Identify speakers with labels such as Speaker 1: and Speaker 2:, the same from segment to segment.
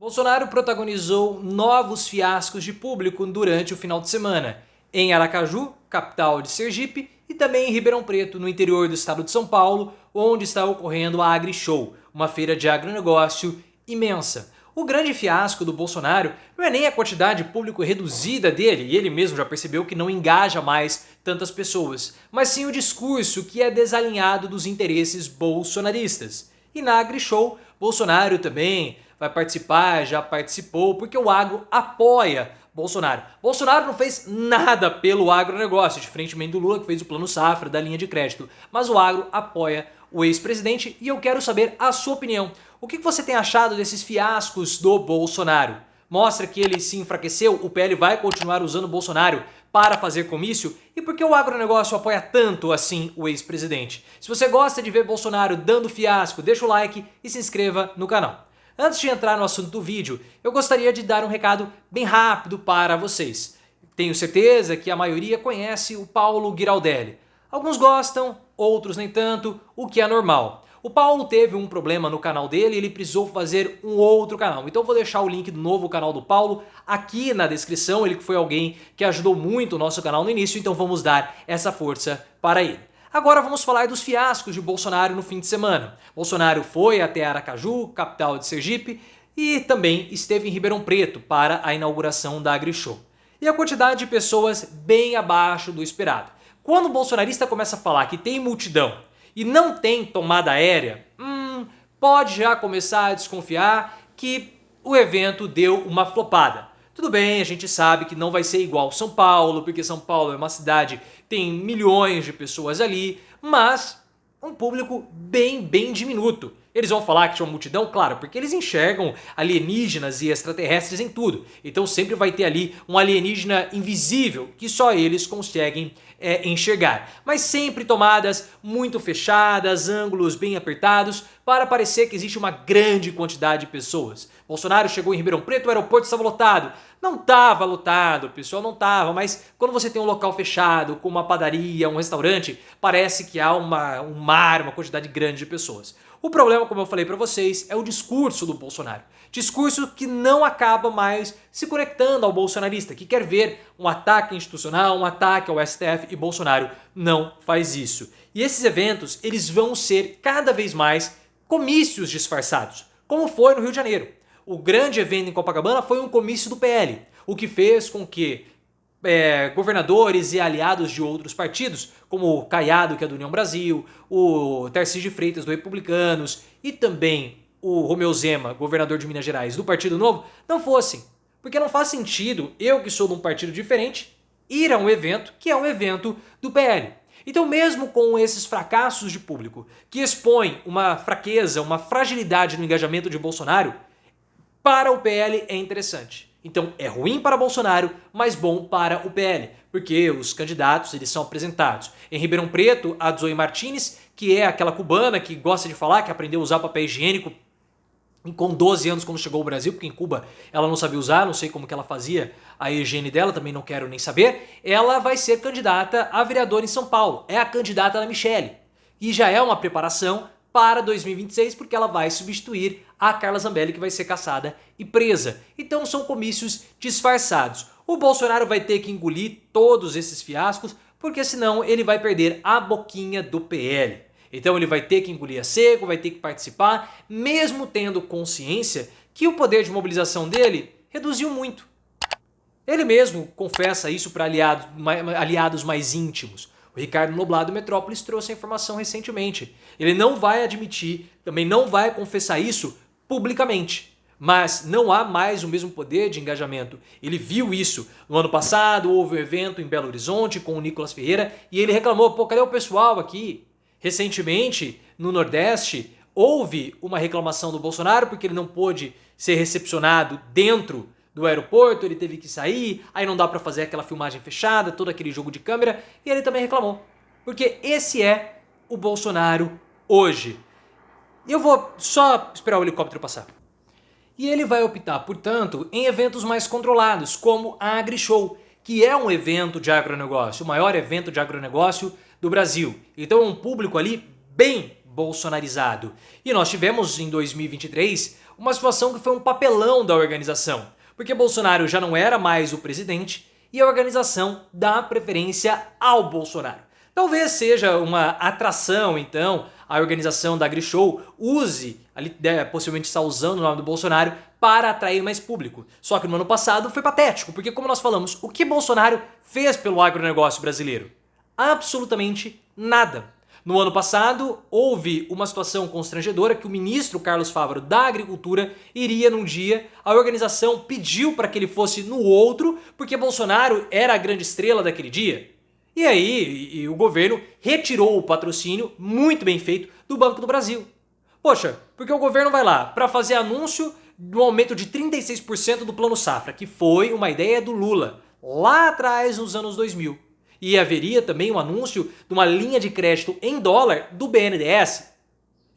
Speaker 1: Bolsonaro protagonizou novos fiascos de público durante o final de semana, em Aracaju, capital de Sergipe, e também em Ribeirão Preto, no interior do estado de São Paulo, onde está ocorrendo a AgriShow, uma feira de agronegócio imensa. O grande fiasco do Bolsonaro não é nem a quantidade de público reduzida dele, e ele mesmo já percebeu que não engaja mais tantas pessoas, mas sim o discurso que é desalinhado dos interesses bolsonaristas. E na AgriShow, Bolsonaro também vai participar, já participou, porque o agro apoia Bolsonaro. Bolsonaro não fez nada pelo agronegócio, diferentemente do Lula, que fez o plano safra da linha de crédito. Mas o agro apoia o ex-presidente e eu quero saber a sua opinião. O que você tem achado desses fiascos do Bolsonaro? Mostra que ele se enfraqueceu? O PL vai continuar usando o Bolsonaro para fazer comício? E por que o agronegócio apoia tanto assim o ex-presidente? Se você gosta de ver Bolsonaro dando fiasco, deixa o like e se inscreva no canal. Antes de entrar no assunto do vídeo, eu gostaria de dar um recado bem rápido para vocês. Tenho certeza que a maioria conhece o Paulo Giraldelli. Alguns gostam, outros nem tanto, o que é normal. O Paulo teve um problema no canal dele e ele precisou fazer um outro canal. Então eu vou deixar o link do novo canal do Paulo aqui na descrição. Ele foi alguém que ajudou muito o nosso canal no início, então vamos dar essa força para ele. Agora vamos falar dos fiascos de Bolsonaro no fim de semana. Bolsonaro foi até Aracaju, capital de Sergipe, e também esteve em Ribeirão Preto para a inauguração da AgriShow. E a quantidade de pessoas bem abaixo do esperado. Quando o bolsonarista começa a falar que tem multidão e não tem tomada aérea, pode já começar a desconfiar que o evento deu uma flopada. Tudo bem, a gente sabe que não vai ser igual São Paulo, porque São Paulo é uma cidade, tem milhões de pessoas ali, mas um público bem diminuto. Eles vão falar que tinha uma multidão? Claro, porque eles enxergam alienígenas e extraterrestres em tudo. Então sempre vai ter ali um alienígena invisível que só eles conseguem enxergar. Mas sempre tomadas muito fechadas, ângulos bem apertados, para parecer que existe uma grande quantidade de pessoas. Bolsonaro chegou em Ribeirão Preto, o aeroporto estava lotado. Não estava lotado, pessoal, não estava, mas quando você tem um local fechado, como uma padaria, um restaurante, parece que há um mar, uma quantidade grande de pessoas. O problema, como eu falei para vocês, é o discurso do Bolsonaro. Discurso que não acaba mais se conectando ao bolsonarista, que quer ver um ataque institucional, um ataque ao STF, e Bolsonaro não faz isso. E esses eventos, eles vão ser cada vez mais comícios disfarçados, como foi no Rio de Janeiro. O grande evento em Copacabana foi um comício do PL, o que fez com que governadores e aliados de outros partidos, como o Caiado, que é do União Brasil, o Tarcísio de Freitas, do Republicanos, e também o Romeu Zema, governador de Minas Gerais, do Partido Novo, não fossem. Porque não faz sentido eu, que sou de um partido diferente, ir a um evento que é um evento do PL. Então, mesmo com esses fracassos de público, que expõem uma fraqueza, uma fragilidade no engajamento de Bolsonaro, para o PL é interessante. Então é ruim para Bolsonaro, mas bom para o PL, porque os candidatos eles são apresentados. Em Ribeirão Preto, a Zoe Martins, que é aquela cubana que gosta de falar, que aprendeu a usar papel higiênico com 12 anos quando chegou ao Brasil, porque em Cuba ela não sabia usar, não sei como que ela fazia a higiene dela, também não quero nem saber. Ela vai ser candidata a vereadora em São Paulo, é a candidata da Michelle, e já é uma preparação para 2026, porque ela vai substituir a Carla Zambelli, que vai ser caçada e presa. Então são comícios disfarçados. O Bolsonaro vai ter que engolir todos esses fiascos, porque senão ele vai perder a boquinha do PL. Então ele vai ter que engolir a seco, vai ter que participar, mesmo tendo consciência que o poder de mobilização dele reduziu muito. Ele mesmo confessa isso para aliados mais íntimos. O Ricardo Noblat do Metrópolis trouxe a informação recentemente. Ele não vai admitir, também não vai confessar isso publicamente. Mas não há mais o mesmo poder de engajamento. Ele viu isso. No ano passado houve um evento em Belo Horizonte com o Nicolas Ferreira e ele reclamou, pô, cadê o pessoal aqui? Recentemente, no Nordeste, houve uma reclamação do Bolsonaro porque ele não pôde ser recepcionado dentro do aeroporto, ele teve que sair, aí não dá pra fazer aquela filmagem fechada, todo aquele jogo de câmera, e ele também reclamou. Porque esse é o Bolsonaro hoje. E eu vou só esperar o helicóptero passar. E ele vai optar, portanto, em eventos mais controlados, como a AgriShow, que é um evento de agronegócio, o maior evento de agronegócio do Brasil. Então é um público ali bem bolsonarizado. E nós tivemos em 2023 uma situação que foi um papelão da organização, porque Bolsonaro já não era mais o presidente e a organização dá preferência ao Bolsonaro. Talvez seja uma atração, então, a organização da AgriShow use, ali, possivelmente está usando o nome do Bolsonaro, para atrair mais público. Só que no ano passado foi patético, porque como nós falamos, o que Bolsonaro fez pelo agronegócio brasileiro? Absolutamente nada. No ano passado, houve uma situação constrangedora que o ministro Carlos Fávaro da Agricultura iria num dia, a organização pediu para que ele fosse no outro, porque Bolsonaro era a grande estrela daquele dia. E aí, o governo retirou o patrocínio, muito bem feito, do Banco do Brasil. Poxa, porque o governo vai lá para fazer anúncio do aumento de 36% do Plano Safra, que foi uma ideia do Lula, lá atrás nos anos 2000. E haveria também um anúncio de uma linha de crédito em dólar do BNDES.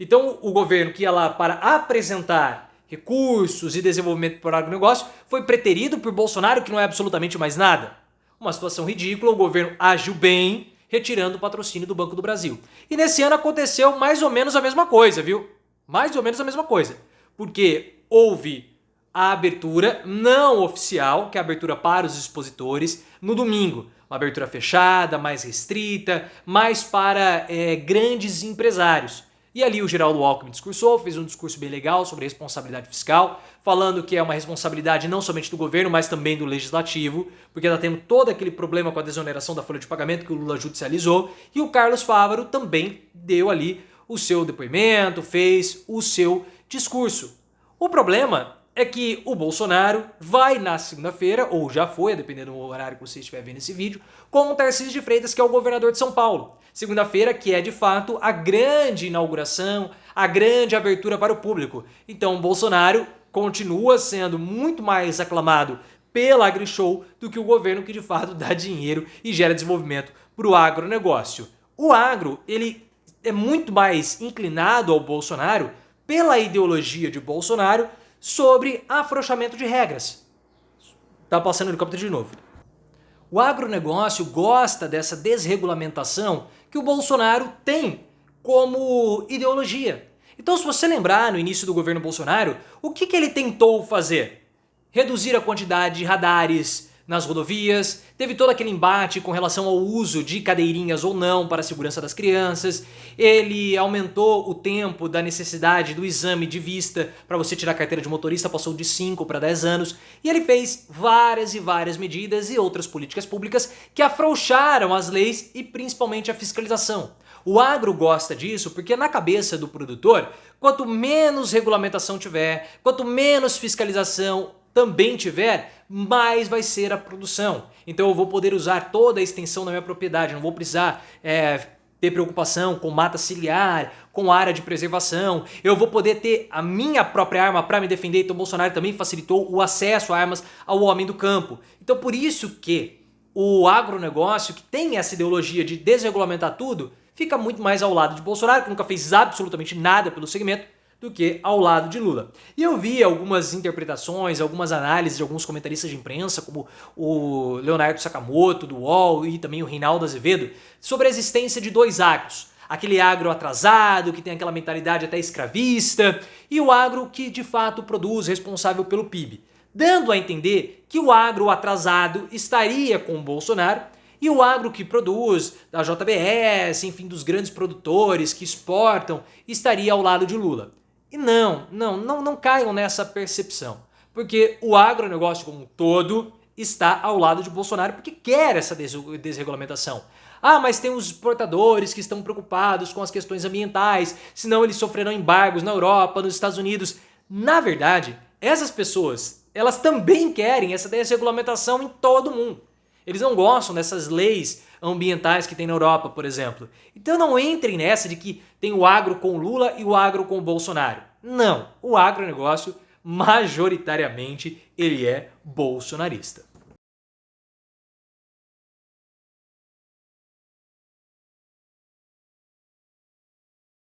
Speaker 1: Então o governo que ia lá para apresentar recursos e desenvolvimento para o agronegócio foi preterido por Bolsonaro, que não é absolutamente mais nada. Uma situação ridícula, o governo agiu bem, retirando o patrocínio do Banco do Brasil. E nesse ano aconteceu mais ou menos a mesma coisa, viu? Mais ou menos a mesma coisa. Porque houve a abertura não oficial, que é a abertura para os expositores, no domingo. Uma abertura fechada, mais restrita, mais para grandes empresários. E ali o Geraldo Alckmin discursou, fez um discurso bem legal sobre responsabilidade fiscal, falando que é uma responsabilidade não somente do governo, mas também do legislativo, porque está tendo todo aquele problema com a desoneração da folha de pagamento que o Lula judicializou, e o Carlos Fávaro também deu ali o seu depoimento, fez o seu discurso. O problema é que o Bolsonaro vai na segunda-feira, ou já foi, dependendo do horário que você estiver vendo esse vídeo, com o Tarcísio de Freitas, que é o governador de São Paulo. Segunda-feira, que é de fato a grande inauguração, a grande abertura para o público. Então o Bolsonaro continua sendo muito mais aclamado pela AgriShow do que o governo que de fato dá dinheiro e gera desenvolvimento para o agronegócio. O agro, ele é muito mais inclinado ao Bolsonaro pela ideologia de Bolsonaro sobre afrouxamento de regras. Tá passando o helicóptero de novo. O agronegócio gosta dessa desregulamentação que o Bolsonaro tem como ideologia. Então, se você lembrar no início do governo Bolsonaro, o que ele tentou fazer? Reduzir a quantidade de radares nas rodovias, teve todo aquele embate com relação ao uso de cadeirinhas ou não para a segurança das crianças, ele aumentou o tempo da necessidade do exame de vista para você tirar a carteira de motorista, passou de 5 para 10 anos, e ele fez várias e várias medidas e outras políticas públicas que afrouxaram as leis e principalmente a fiscalização. O agro gosta disso porque na cabeça do produtor, quanto menos regulamentação tiver, quanto menos fiscalização também tiver, mais vai ser a produção. Então eu vou poder usar toda a extensão da minha propriedade, não vou precisar ter preocupação com mata ciliar, com área de preservação, eu vou poder ter a minha própria arma para me defender. Então o Bolsonaro também facilitou o acesso a armas ao homem do campo. Então por isso que o agronegócio, que tem essa ideologia de desregulamentar tudo, fica muito mais ao lado de Bolsonaro, que nunca fez absolutamente nada pelo segmento, do que ao lado de Lula. E eu vi algumas interpretações, algumas análises de alguns comentaristas de imprensa, como o Leonardo Sakamoto, do UOL, e também o Reinaldo Azevedo, sobre a existência de dois agros. Aquele agro atrasado, que tem aquela mentalidade até escravista, e o agro que de fato produz, responsável pelo PIB. Dando a entender que o agro atrasado estaria com o Bolsonaro, e o agro que produz, da JBS, enfim, dos grandes produtores que exportam, estaria ao lado de Lula. E não caiam nessa percepção, porque o agronegócio como um todo está ao lado de Bolsonaro porque quer essa desregulamentação. Ah, mas tem os exportadores que estão preocupados com as questões ambientais, senão eles sofrerão embargos na Europa, nos Estados Unidos. Na verdade, essas pessoas, elas também querem essa desregulamentação em todo o mundo. Eles não gostam dessas leis ambientais que tem na Europa, por exemplo. Então não entrem nessa de que tem o agro com o Lula e o agro com o Bolsonaro. Não, o agronegócio, majoritariamente, ele é bolsonarista.